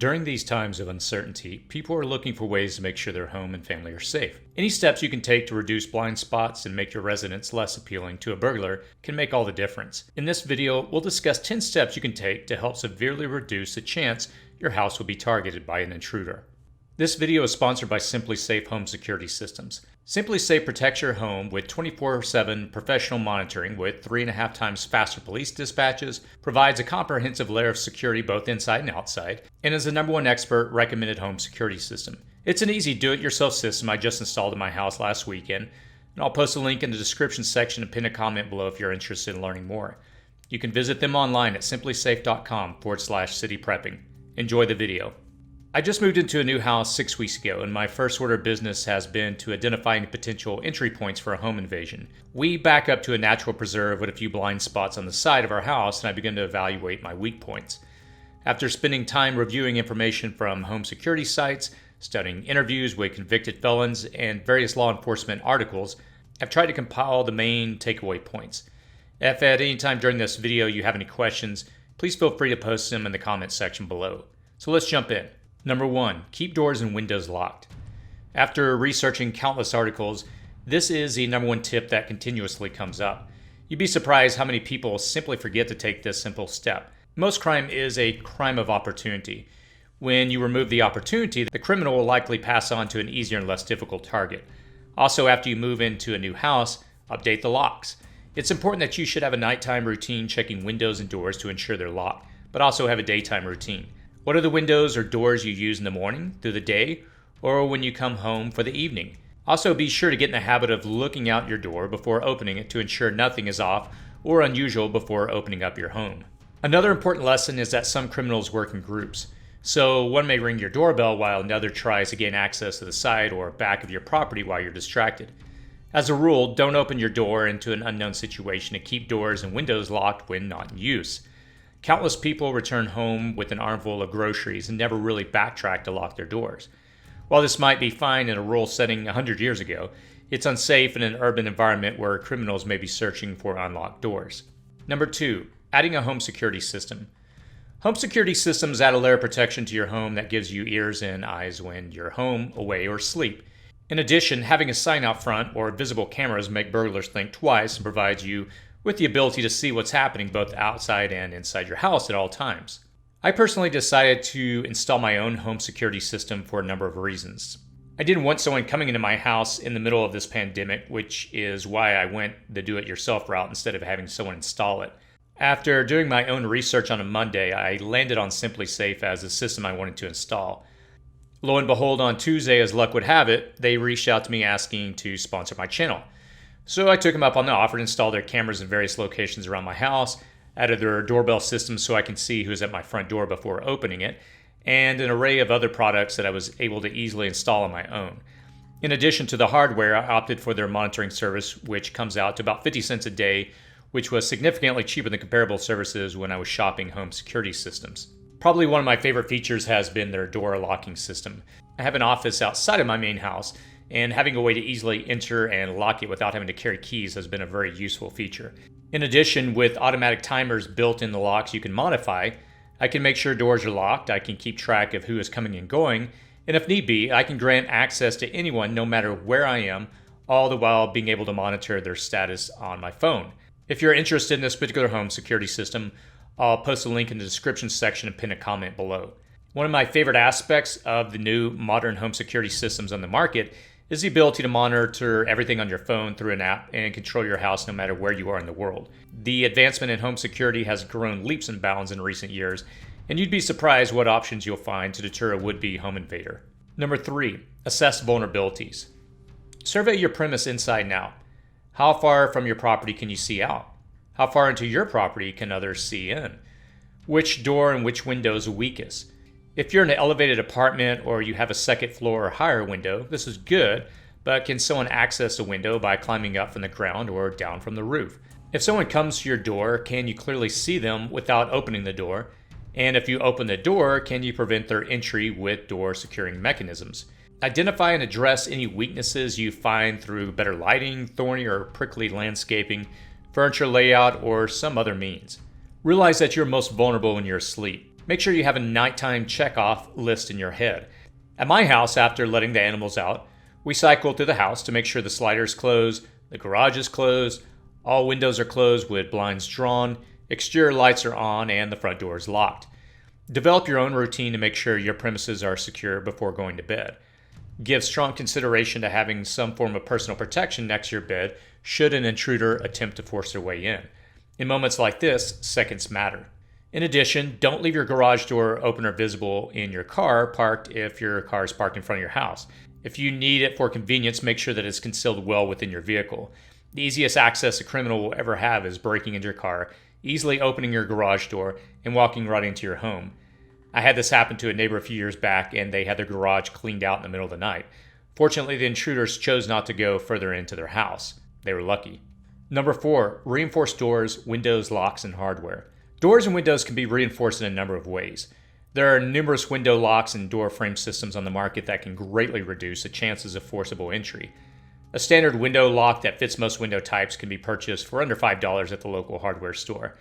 During these times of uncertainty, people are looking for ways to make sure their home and family are safe. Any steps you can take to reduce blind spots and make your residence less appealing to a burglar can make all the difference. In this video, we'll discuss 10 steps you can take to help severely reduce the chance your house will be targeted by an intruder. This video is sponsored by SimpliSafe Home Security Systems. SimpliSafe protects your home with 24/7 professional monitoring with 3.5 times faster police dispatches, provides a comprehensive layer of security both inside and outside, and is the #1 expert recommended home security system. It's an easy do-it-yourself system I just installed in my house last weekend, and I'll post a link in the description section and pin a comment below if you're interested in learning more. You can visit them online at simplisafe.com/cityprepping. Enjoy the video. I just moved into a new house 6 weeks ago, and my first order of business has been to identify any potential entry points for a home invasion. We back up to a natural preserve with a few blind spots on the side of our house, and I begin to evaluate my weak points. After spending time reviewing information from home security sites, studying interviews with convicted felons, and various law enforcement articles, I've tried to compile the main takeaway points. If at any time during this video you have any questions, please feel free to post them in the comment section below. So let's jump in. Number 1, keep doors and windows locked. After researching countless articles, this is the #1 tip that continuously comes up. You'd be surprised how many people simply forget to take this simple step. Most crime is a crime of opportunity. When you remove the opportunity, the criminal will likely pass on to an easier and less difficult target. Also, after you move into a new house, update the locks. It's important that you should have a nighttime routine checking windows and doors to ensure they're locked, but also have a daytime routine. What are the windows or doors you use in the morning, through the day, or when you come home for the evening? Also, be sure to get in the habit of looking out your door before opening it to ensure nothing is off or unusual before opening up your home. Another important lesson is that some criminals work in groups. So one may ring your doorbell while another tries to gain access to the side or back of your property while you're distracted. As a rule, don't open your door into an unknown situation and keep doors and windows locked when not in use. Countless people return home with an armful of groceries and never really backtrack to lock their doors. While this might be fine in a rural setting 100 years ago, it's unsafe in an urban environment where criminals may be searching for unlocked doors. Number 2, adding a home security system. Home security systems add a layer of protection to your home that gives you ears and eyes when you're home, away, or asleep. In addition, having a sign out front or visible cameras make burglars think twice and provides you with the ability to see what's happening both outside and inside your house at all times. I personally decided to install my own home security system for a number of reasons. I didn't want someone coming into my house in the middle of this pandemic, which is why I went the do-it-yourself route instead of having someone install it. After doing my own research on a Monday, I landed on SimpliSafe as the system I wanted to install. Lo and behold, on Tuesday, as luck would have it, they reached out to me asking to sponsor my channel. So I took them up on the offer and installed their cameras in various locations around my house, added their doorbell system so I can see who's at my front door before opening it, and an array of other products that I was able to easily install on my own. In addition to the hardware, I opted for their monitoring service, which comes out to about 50 cents a day, which was significantly cheaper than comparable services when I was shopping home security systems. Probably one of my favorite features has been their door locking system. I have an office outside of my main house, and having a way to easily enter and lock it without having to carry keys has been a very useful feature. In addition, with automatic timers built in the locks you can modify, I can make sure doors are locked, I can keep track of who is coming and going, and if need be, I can grant access to anyone no matter where I am, all the while being able to monitor their status on my phone. If you're interested in this particular home security system, I'll post a link in the description section and pin a comment below. One of my favorite aspects of the new modern home security systems on the market is the ability to monitor everything on your phone through an app and control your house no matter where you are in the world. The advancement in home security has grown leaps and bounds in recent years, and you'd be surprised what options you'll find to deter a would-be home invader. Number 3, assess vulnerabilities. Survey your premise inside and out. How far from your property can you see out? How far into your property can others see in? Which door and which window is weakest? If you're in an elevated apartment or you have a second floor or higher window, this is good, but can someone access the window by climbing up from the ground or down from the roof? If someone comes to your door, can you clearly see them without opening the door? And if you open the door, can you prevent their entry with door securing mechanisms? Identify and address any weaknesses you find through better lighting, thorny or prickly landscaping, furniture layout, or some other means. Realize that you're most vulnerable when you're asleep. Make sure you have a nighttime check-off list in your head. At my house, after letting the animals out, we cycle through the house to make sure the slider is closed, the garage is closed, all windows are closed with blinds drawn, exterior lights are on, and the front door is locked. Develop your own routine to make sure your premises are secure before going to bed. Give strong consideration to having some form of personal protection next to your bed should an intruder attempt to force their way in. In moments like this, seconds matter. In addition, don't leave your garage door open or visible in your car parked if your car is parked in front of your house. If you need it for convenience, make sure that it's concealed well within your vehicle. The easiest access a criminal will ever have is breaking into your car, easily opening your garage door, and walking right into your home. I had this happen to a neighbor a few years back, and they had their garage cleaned out in the middle of the night. Fortunately, the intruders chose not to go further into their house. They were lucky. Number 4, reinforced doors, windows, locks, and hardware. Doors and windows can be reinforced in a number of ways. There are numerous window locks and door frame systems on the market that can greatly reduce the chances of forcible entry. A standard window lock that fits most window types can be purchased for under $5 at the local hardware store.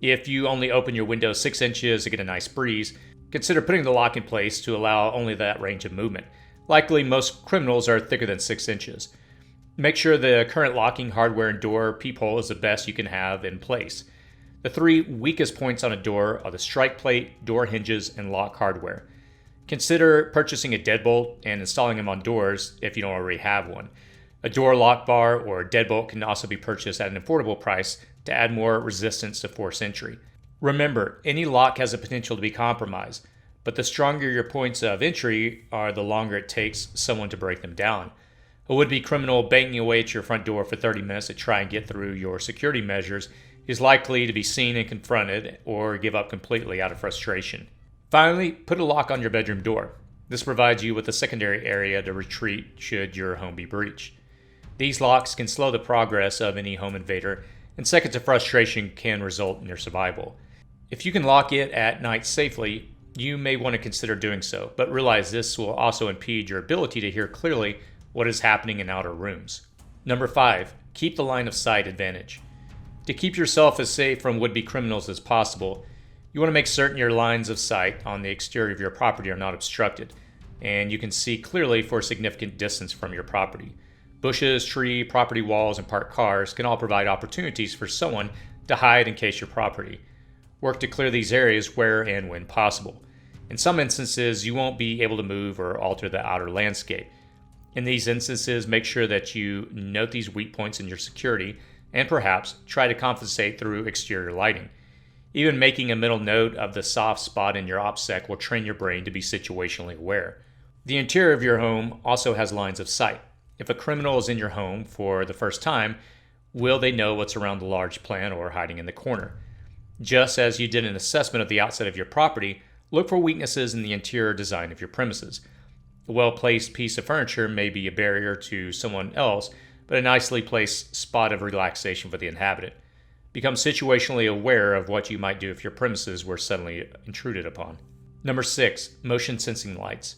If you only open your window 6 inches to get a nice breeze, consider putting the lock in place to allow only that range of movement. Likely, most criminals are thicker than 6 inches. Make sure the current locking hardware and door peephole is the best you can have in place. The 3 weakest points on a door are the strike plate, door hinges, and lock hardware. Consider purchasing a deadbolt and installing them on doors if you don't already have one. A door lock bar or a deadbolt can also be purchased at an affordable price to add more resistance to force entry. Remember, any lock has the potential to be compromised, but the stronger your points of entry are, the longer it takes someone to break them down. A would-be criminal banging away at your front door for 30 minutes to try and get through your security measures is likely to be seen and confronted or give up completely out of frustration. Finally, put a lock on your bedroom door. This provides you with a secondary area to retreat should your home be breached. These locks can slow the progress of any home invader, and seconds of frustration can result in your survival. If you can lock it at night safely, you may want to consider doing so, but realize this will also impede your ability to hear clearly what is happening in outer rooms. Number 5, keep the line of sight advantage. To keep yourself as safe from would-be criminals as possible, you want to make certain your lines of sight on the exterior of your property are not obstructed, and you can see clearly for a significant distance from your property. Bushes, tree, property walls, and parked cars can all provide opportunities for someone to hide and case your property. Work to clear these areas where and when possible. In some instances, you won't be able to move or alter the outer landscape. In these instances, make sure that you note these weak points in your security and perhaps try to compensate through exterior lighting. Even making a mental note of the soft spot in your OPSEC will train your brain to be situationally aware. The interior of your home also has lines of sight. If a criminal is in your home for the first time, will they know what's around the large plant or hiding in the corner? Just as you did an assessment of the outside of your property, look for weaknesses in the interior design of your premises. A well-placed piece of furniture may be a barrier to someone else, but a nicely placed spot of relaxation for the inhabitant. Become situationally aware of what you might do if your premises were suddenly intruded upon. Number 6, motion sensing lights.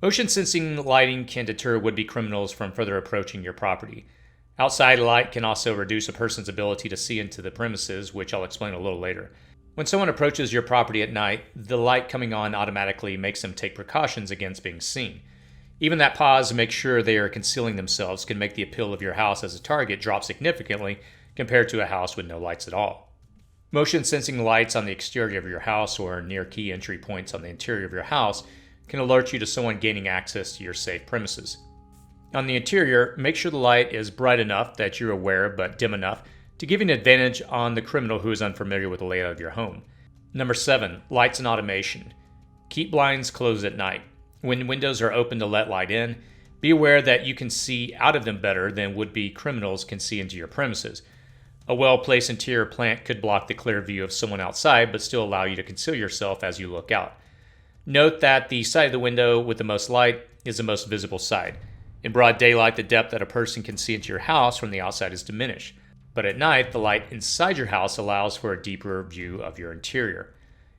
Motion sensing lighting can deter would-be criminals from further approaching your property. Outside light can also reduce a person's ability to see into the premises, which I'll explain a little later. When someone approaches your property at night, the light coming on automatically makes them take precautions against being seen. Even that pause to make sure they are concealing themselves can make the appeal of your house as a target drop significantly compared to a house with no lights at all. Motion sensing lights on the exterior of your house or near key entry points on the interior of your house can alert you to someone gaining access to your safe premises. On the interior, make sure the light is bright enough that you're aware but dim enough to give you an advantage on the criminal who is unfamiliar with the layout of your home. Number 7, lights and automation. Keep blinds closed at night. When windows are open to let light in, be aware that you can see out of them better than would-be criminals can see into your premises. A well-placed interior plant could block the clear view of someone outside but still allow you to conceal yourself as you look out. Note that the side of the window with the most light is the most visible side. In broad daylight, the depth that a person can see into your house from the outside is diminished. But at night, the light inside your house allows for a deeper view of your interior.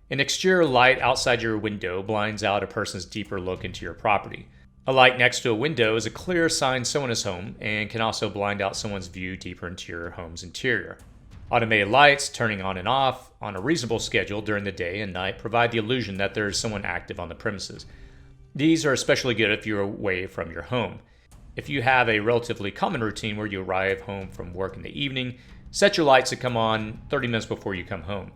An exterior light outside your window blinds out a person's deeper look into your property. A light next to a window is a clear sign someone is home and can also blind out someone's view deeper into your home's interior. Automated lights, turning on and off, on a reasonable schedule during the day and night provide the illusion that there is someone active on the premises. These are especially good if you're away from your home. If you have a relatively common routine where you arrive home from work in the evening, set your lights to come on 30 minutes before you come home.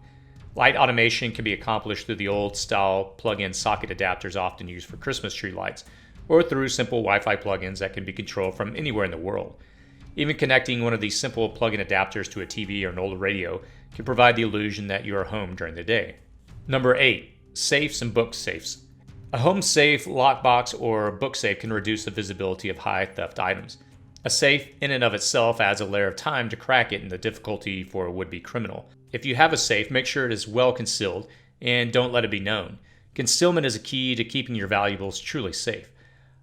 Light automation can be accomplished through the old-style plug-in socket adapters often used for Christmas tree lights, or through simple Wi-Fi plugins that can be controlled from anywhere in the world. Even connecting one of these simple plug-in adapters to a TV or an old radio can provide the illusion that you are home during the day. Number 8. Safes and book safes. A home safe, lockbox, or book safe can reduce the visibility of high theft items. A safe in and of itself adds a layer of time to crack it and the difficulty for a would-be criminal. If you have a safe, make sure it is well concealed and don't let it be known. Concealment is a key to keeping your valuables truly safe.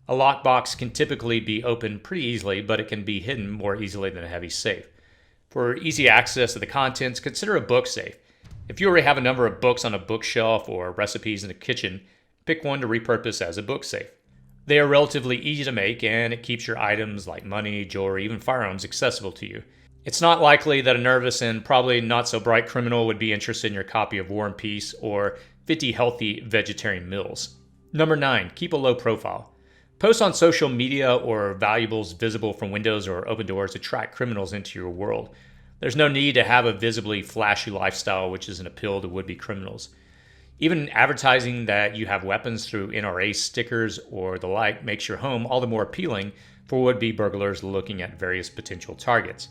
A lockbox can typically be opened pretty easily, but it can be hidden more easily than a heavy safe. For easy access to the contents, consider a book safe. If you already have a number of books on a bookshelf or recipes in the kitchen, pick one to repurpose as a book safe. They are relatively easy to make, and it keeps your items like money, jewelry, even firearms accessible to you. It's not likely that a nervous and probably not so bright criminal would be interested in your copy of War and Peace or 50 healthy vegetarian meals. Number 9, keep a low profile. Post on social media or valuables visible from windows or open doors attract criminals into your world. There's no need to have a visibly flashy lifestyle, which is an appeal to would-be criminals. Even advertising that you have weapons through NRA stickers or the like makes your home all the more appealing for would-be burglars looking at various potential targets.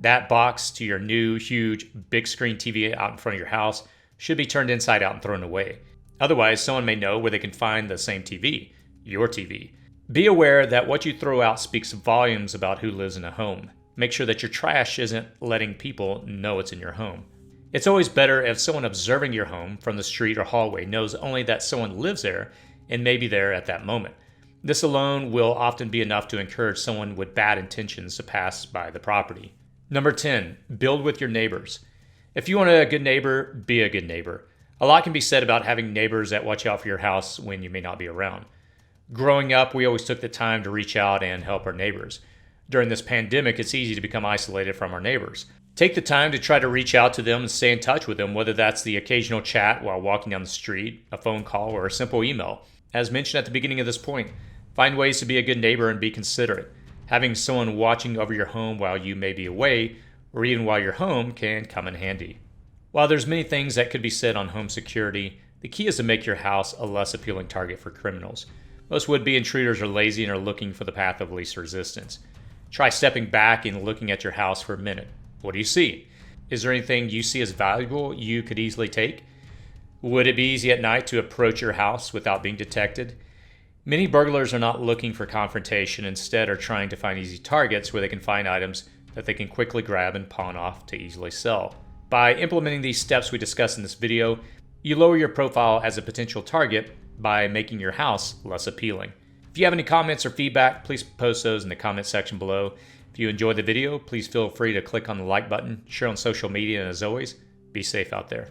That box to your new, huge, big screen TV out in front of your house should be turned inside out and thrown away. Otherwise, someone may know where they can find the same TV, your TV. Be aware that what you throw out speaks volumes about who lives in a home. Make sure that your trash isn't letting people know it's in your home. It's always better if someone observing your home from the street or hallway knows only that someone lives there and may be there at that moment. This alone will often be enough to encourage someone with bad intentions to pass by the property. Number 10, build with your neighbors. If you want a good neighbor, be a good neighbor. A lot can be said about having neighbors that watch out for your house when you may not be around. Growing up, we always took the time to reach out and help our neighbors. During this pandemic, it's easy to become isolated from our neighbors. Take the time to try to reach out to them and stay in touch with them, whether that's the occasional chat while walking down the street, a phone call, or a simple email. As mentioned at the beginning of this point, find ways to be a good neighbor and be considerate. Having someone watching over your home while you may be away, or even while you're home, can come in handy. While there's many things that could be said on home security, the key is to make your house a less appealing target for criminals. Most would-be intruders are lazy and are looking for the path of least resistance. Try stepping back and looking at your house for a minute. What do you see? Is there anything you see as valuable you could easily take? Would it be easy at night to approach your house without being detected? Many burglars are not looking for confrontation, instead are trying to find easy targets where they can find items that they can quickly grab and pawn off to easily sell. By implementing these steps we discussed in this video, you lower your profile as a potential target by making your house less appealing. If you have any comments or feedback, please post those in the comment section below. If you enjoyed the video, please feel free to click on the like button, share on social media, and as always, be safe out there.